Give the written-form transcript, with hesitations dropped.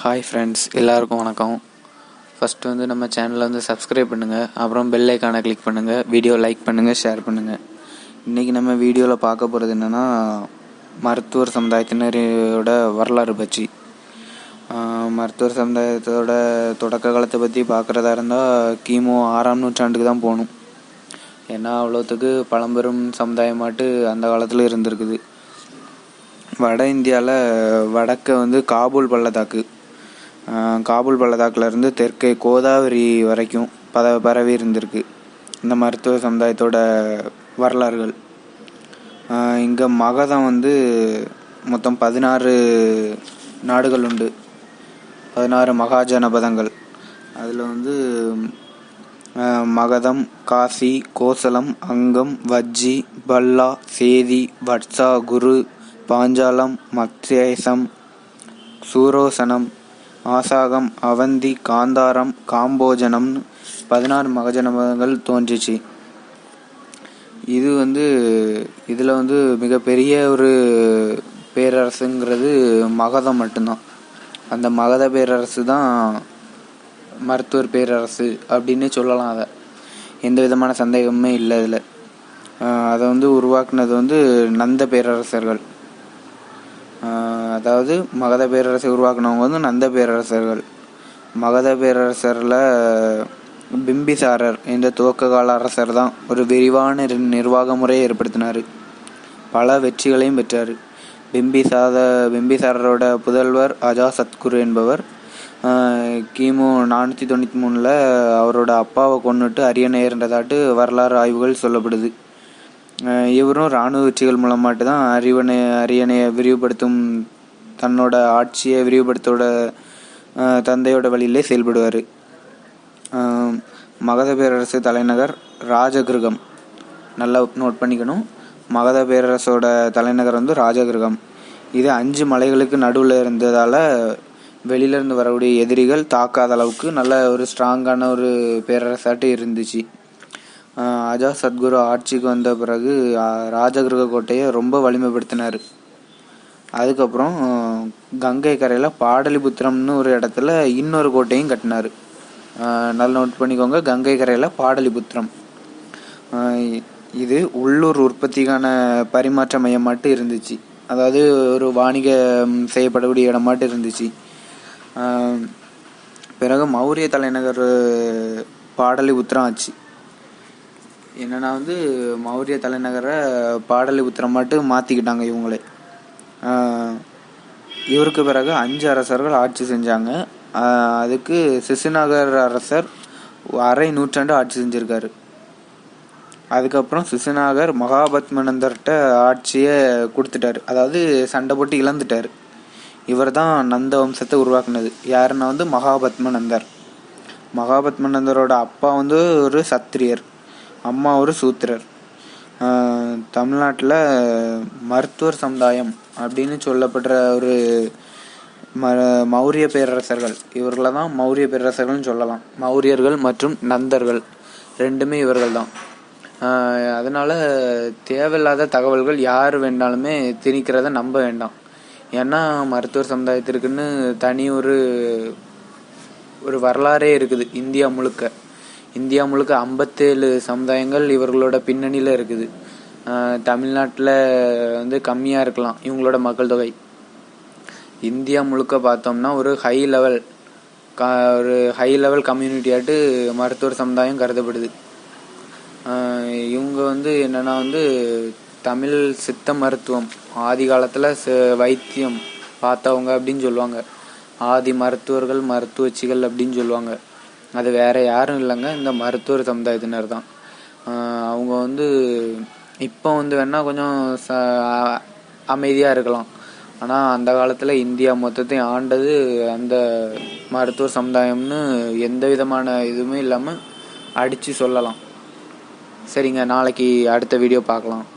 Hi friends, எல்லாருக்கும் வணக்கம். First வந்து நம்ம சேனலை வந்து சப்ஸ்கிரைப் பண்ணுங்கள், அப்புறம் பெல் ஐக்கானை கிளிக் பண்ணுங்கள், வீடியோ லைக் பண்ணுங்கள், ஷேர் பண்ணுங்கள். இன்றைக்கி நம்ம வீடியோவில் பார்க்க போகிறது என்னென்னா, மருத்துவர் சமுதாயத்தினரோட வரலாறு பற்றி. மருத்துவர் சமுதாயத்தோட தொடக்க காலத்தை பற்றி பார்க்குறதா இருந்தால் கிமு 6ஆம் நூற்றாண்டுக்கு தான் போகணும். ஏன்னா அவ்வளோத்துக்கு பழம்பெரும் சமுதாயமாட்டு அந்த காலத்தில் இருந்திருக்குது. வட இந்தியாவில் வடக்க வந்து காபூல் பள்ளத்தாக்குலேருந்து தெற்கே கோதாவரி வரைக்கும் பரவி இருந்திருக்கு இந்த மருத்துவ சமுதாயத்தோட வரலாறுகள். இங்கே மகதம் வந்து மொத்தம் 16 நாடுகள் உண்டு, 16 மகாஜனபதங்கள். அதில் வந்து மகதம், காசி, கோசலம், அங்கம், வஜ்ஜி, பல்லா, சேதி, வட்சா, குரு, பாஞ்சாலம், மத்யேசம், சூரோசனம், ஆசாகம், அவந்தி, காந்தாரம், காம்போஜனம் 16 மகஜனபதங்கள் தோன்றிச்சு. இதில் வந்து மிகப்பெரிய ஒரு பேரரசுங்கிறது மகதம் மட்டும்தான். அந்த மகத பேரரசு தான் மருத்துவர் பேரரசு அப்படின்னு சொல்லலாம். அதை எந்த விதமான சந்தேகமே இல்லை. இதில் அதை வந்து உருவாக்குனது வந்து நந்த பேரரசர்கள். அதாவது மகத பேரரசை உருவாக்குனவங்க வந்து நந்த பேரரசர்கள். மகத பேரரசரில் பிம்பிசாரர் என்ற துவக்க கால அரசர் தான் ஒரு விரிவான நிர்வாக முறையை ஏற்படுத்தினார். பல வெற்றிகளையும் பெற்றார். பிம்பிசாரரோட புதல்வர் அஜாசத்குரு என்பவர் கிமு 493 அவரோட அப்பாவை கொன்னுட்டு அரியணை ஏறின்றதாட்டு வரலாறு ஆய்வுகள் சொல்லப்படுது. இவரும் இராணுவ வெற்றிகள் மூலமாட்டு தான் அரியணையை விரிவுபடுத்தும் தன்னோட ஆட்சியை விரிவுபடுத்தோட தந்தையோட வழியிலே செயல்படுவார். மகத பேரரசு தலைநகர் ராஜகிருகம். நல்லா நோட் பண்ணிக்கணும். மகத பேரரசோட தலைநகர் வந்து ராஜகிருகம். இது 5 மலைகளுக்கு நடுவில் இருந்ததால் வெளியிலேருந்து வரக்கூடிய எதிரிகள் தாக்காத அளவுக்கு நல்ல ஒரு ஸ்ட்ராங்கான ஒரு பேரரசாட்டு இருந்துச்சு. அஜாசத்குரு ஆட்சிக்கு வந்த பிறகு ராஜகிருக கோட்டையை ரொம்ப வலிமைப்படுத்தினார். அதுக்கப்புறம் கங்கை கரையில் பாடலிபுத்திரம்னு ஒரு இடத்துல இன்னொரு கோட்டையும் கட்டினார். நல்லா நோட் பண்ணிக்கோங்க, கங்கை கரையில் பாடலிபுத்திரம். இது உள்ளூர் உற்பத்திக்கான பரிமாற்ற மையமாட்டு இருந்துச்சு. அதாவது ஒரு வாணிகம் செய்யப்படக்கூடிய இடமாட்டு இருந்துச்சு. பிறகு மௌரிய தலைநகர் பாடலிபுத்திரம் ஆச்சு. என்னென்னா வந்து மௌரிய தலைநகரை பாடலிபுத்திரம் மட்டும் மாற்றிக்கிட்டாங்க இவங்களே. இவருக்கு பிறகு 5 அரசர்கள் ஆட்சி செஞ்சாங்க. அதுக்கு சிசுநகர் அரசர் அரை நூற்றாண்டு ஆட்சி செஞ்சுருக்காரு. அதுக்கப்புறம் சிசுநாகர் மகாபத்மனந்தர்கிட்ட ஆட்சியை கொடுத்துட்டார். அதாவது சண்டை போட்டு இழந்துட்டார். இவர் தான் நந்த வம்சத்தை உருவாக்குனது. யாருன்னா வந்து மகாபத்மனந்தரோட அப்பா வந்து ஒரு சத்திரியர், அம்மா ஒரு சூத்திரர். தமிழ்நாட்டில் மருத்துவர் சமுதாயம் அப்படின்னு சொல்லப்படுற ஒரு மௌரிய பேரரசர்கள், இவர்களை தான் மௌரிய பேரரசர்கள்னு சொல்லலாம். மௌரியர்கள் மற்றும் நந்தர்கள் ரெண்டுமே இவர்கள் தான். அதனால் தேவையில்லாத தகவல்கள் யார் வேண்டாலுமே திணிக்கிறத நம்ப வேண்டாம். ஏன்னா மருத்துவர் சமுதாயத்திற்குன்னு தனி ஒரு வரலாறே இருக்குது. இந்தியா முழுக்க 57 சமுதாயங்கள் இவர்களோட பின்னணியில் இருக்குது. தமிழ்நாட்டில் வந்து கம்மியாக இருக்கலாம் இவங்களோட மக்கள் தொகை. இந்தியா முழுக்க பார்த்தோம்னா ஒரு ஹை லெவல் கம்யூனிட்டியாட்டு மருத்துவர் சமுதாயம் கருதப்படுது. இவங்க வந்து என்னென்னா வந்து தமிழ் சித்த மருத்துவம் ஆதி காலத்தில் வைத்தியம் பார்த்தவங்க அப்படின்னு சொல்லுவாங்க. ஆதி மருத்துவர்கள், மருத்துவச்சிகள் அப்படின்னு சொல்லுவாங்க. அது வேறு யாரும் இல்லைங்க, இந்த மருத்துவர் சமுதாயத்தினர் தான். அவங்க வந்து இப்போ வந்து வேணால் கொஞ்சம் அமைதியாக இருக்கலாம். ஆனால் அந்த காலத்தில் இந்தியா மொத்தத்தையும் ஆண்டது அந்த மருத்துவர் சமுதாயம்னு எந்த விதமான இதுவுமே இல்லாமல் அடித்து சொல்லலாம். சரிங்க, நாளைக்கு அடுத்த வீடியோ பார்க்கலாம்.